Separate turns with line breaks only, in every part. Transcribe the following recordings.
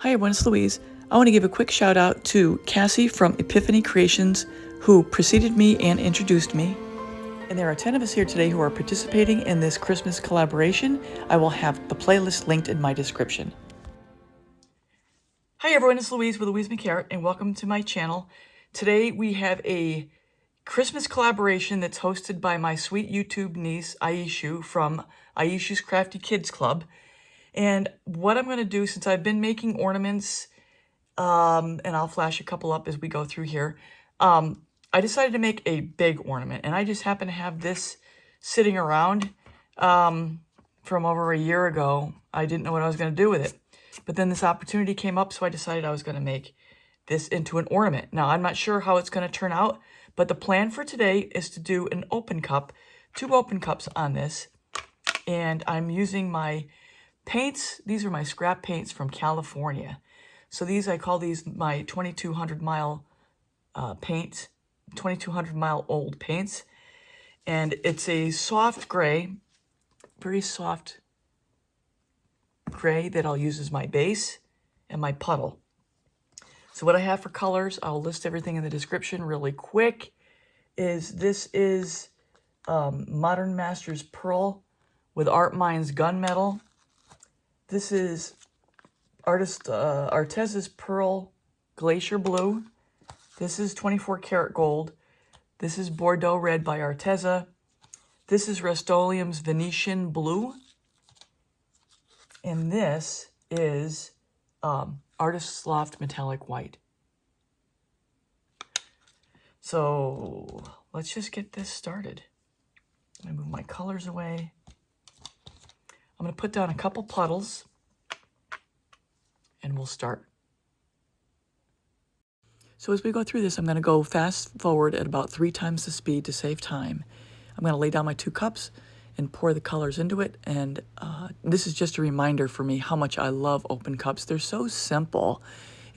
Hi everyone, it's Louise. I want to give a quick shout out to Cassie from Epiphany Creations, who preceded me and introduced me. And there are 10 of us here today who are participating in this Christmas collaboration. I will have the playlist linked in my description. Hi everyone, it's Louise with Louise McCarrot, and welcome to my channel. Today we have a Christmas collaboration that's hosted by my sweet YouTube niece, Aishu, from Aishu's Crafty Kids Club. And what I'm going to do, since I've been making ornaments, and I'll flash a couple up as we go through here, I decided to make a big ornament. And I just happen to have this sitting around from over a year ago. I didn't know what I was going to do with it. But then this opportunity came up, so I decided I was going to make this into an ornament. Now, I'm not sure how it's going to turn out, but the plan for today is to do an open cup, 2 open cups on this. And I'm using my paints. These are my scrap paints from California. So these, I call these my 2200 mile paints, 2200 mile old paints. And it's a soft gray, very soft gray that I'll use as my base and my puddle. So what I have for colors, I'll list everything in the description really quick. This is Modern Masters Pearl with Artminds Gunmetal. This is Arteza's Pearl Glacier Blue. This is 24 karat gold. This is Bordeaux Red by Arteza. This is Rustoleum's Venetian Blue. And this is Artist's Loft Metallic White. So let's just get this started. I'm going to move my colors away. I'm going to put down a couple puddles and we'll start. So as we go through this, I'm going to go fast forward at about 3 times the speed to save time. I'm going to lay down my 2 cups and pour the colors into it. And this is just a reminder for me how much I love open cups. They're so simple.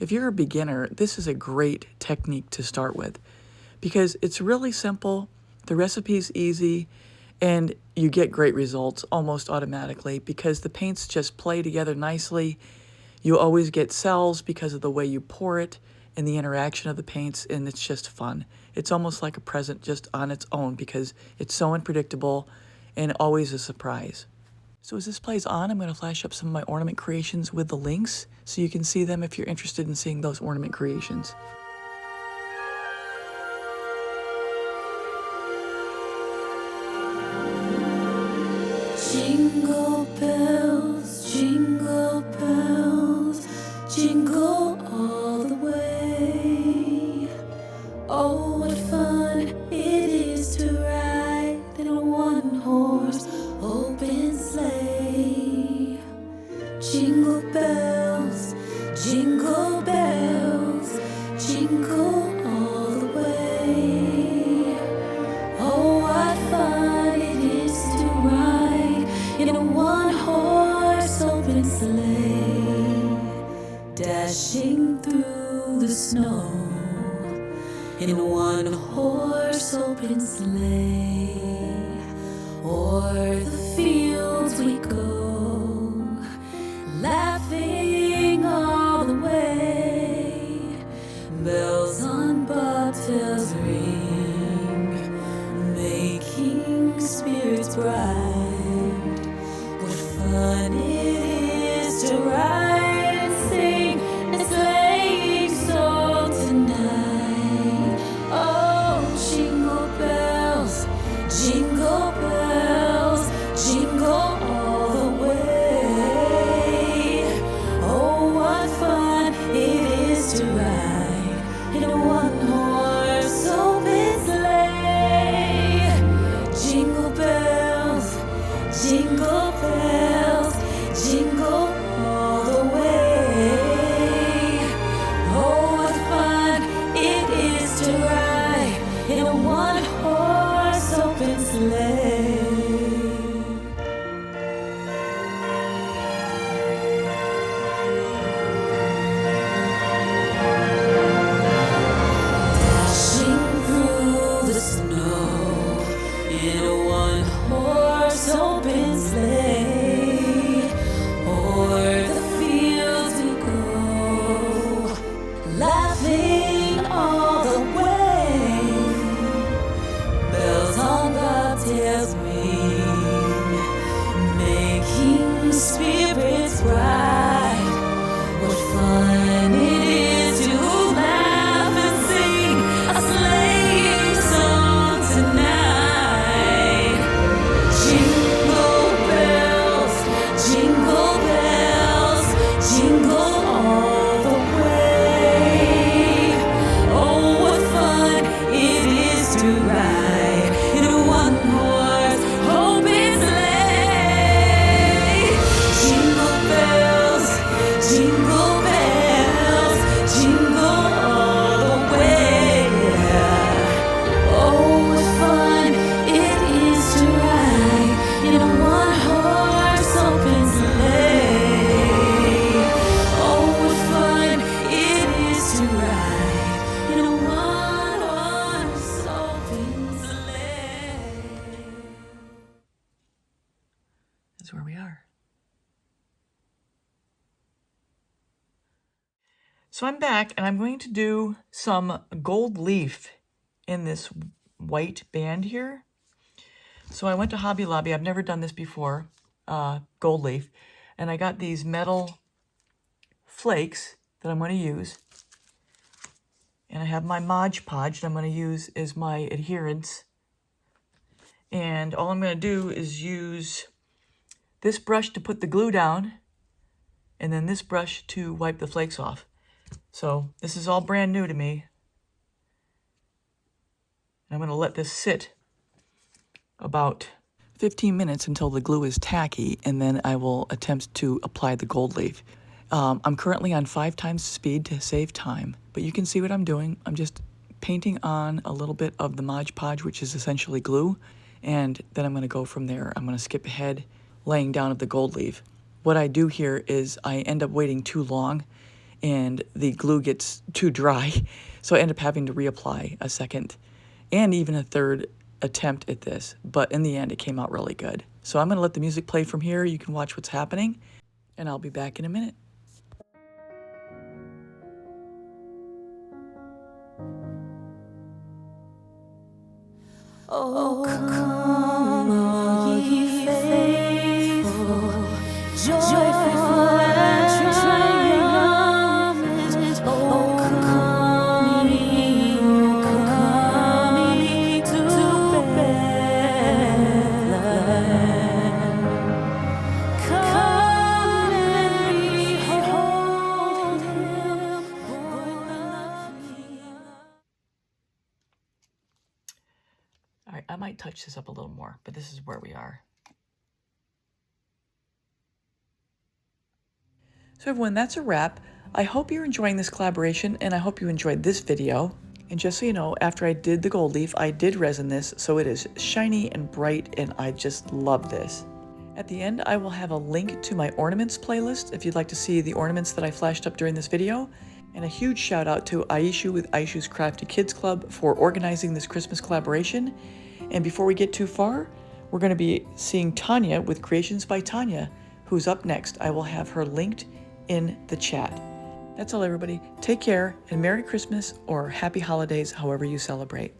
If you're a beginner, this is a great technique to start with because it's really simple. The recipe's easy. And you get great results almost automatically because the paints just play together nicely. You always get cells because of the way you pour it and the interaction of the paints, and it's just fun. It's almost like a present just on its own because it's so unpredictable and always a surprise. So as this plays on, I'm going to flash up some of my ornament creations with the links so you can see them if you're interested in seeing those ornament creations.
Jingle bells, jingle all the way. Oh, what fun it is to ride in a one-horse open sleigh. Jingle bells, jingle all the way. Oh, what fun it is to ride in a one-horse open sleigh, dashing through the snow in a one-horse open sleigh. O'er the fields we go, laughing all the way. Bells on bobtails ring, making spirits bright. What fun it is to ride and sing and sleigh so tonight. Oh, jingle bells, jingle all the
So I'm back and I'm going to do some gold leaf in this white band here. So I went to Hobby Lobby. I've never done this before, gold leaf. And I got these metal flakes that I'm going to use. And I have my Mod Podge that I'm going to use as my adherents. And all I'm going to do is use this brush to put the glue down, and then this brush to wipe the flakes off. So this is all brand new to me. I'm going to let this sit about 15 minutes until the glue is tacky, and then I will attempt to apply the gold leaf. I'm currently on 5 times speed to save time, but you can see what I'm doing. I'm just painting on a little bit of the Mod Podge, which is essentially glue, and then I'm going to go from there. I'm going to skip ahead, laying down of the gold leaf. What I do here is I end up waiting too long, and the glue gets too dry, so I end up having to reapply a second and even a third attempt at this, but in the end it came out really good. So I'm going to let the music play from here. You can watch what's happening, and I'll be back in a minute.
Oh, come, all ye faithful, joyful and triumphant. Oh, come ye to Bethlehem. Come and behold him, born the King.
All right, I might touch this up a little more, but this is where we are. So everyone, that's a wrap. I hope you're enjoying this collaboration, and I hope you enjoyed this video. And just so you know, after I did the gold leaf, I did resin this, so it is shiny and bright, and I just love this. At the end, I will have a link to my ornaments playlist if you'd like to see the ornaments that I flashed up during this video. And a huge shout out to Aishu with Aishu's Crafty Kids Club for organizing this Christmas collaboration. And before we get too far, we're going to be seeing Tanya with Creations by Tanya, who's up next. I will have her linked in the chat. That's all, everybody. Take care, and Merry Christmas or Happy Holidays, however you celebrate.